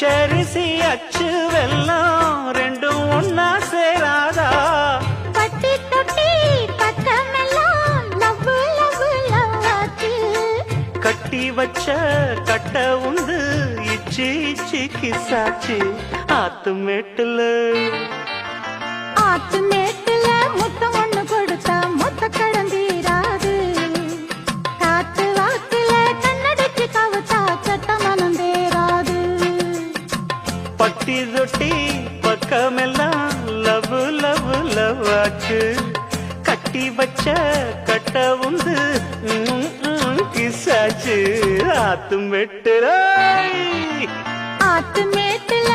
பச்சரிசி அச்சு வெல்லம் ரெண்டும் ஒன்னா சேராதா? பட்டி தொட்டி பக்கமெல்லாம் லவ்வு லவ்வு லவ்வாச்சு. கட்டி வச்ச கட்ட உந்து இச்சி இச்சி கிசாச்சு. ஆத்து மேட்டுல ஆத்து மேட்டுல முத்தம் ஒண்ணு கொடுத்தா மொத்த கடந்தீராது. காத்து வாக்குல கண்ணடிச்சு கவுத்தா கட்ட மனம் தேராது. பட்டி தொட்டி பக்கமெல்லாம் லவ் லவ் லவ் ஆச்சு. கட்டி வச்ச கட்ட உந்து கிசாச்சு. ஆத்து மெட்டுல ஆத்து மேட்டுல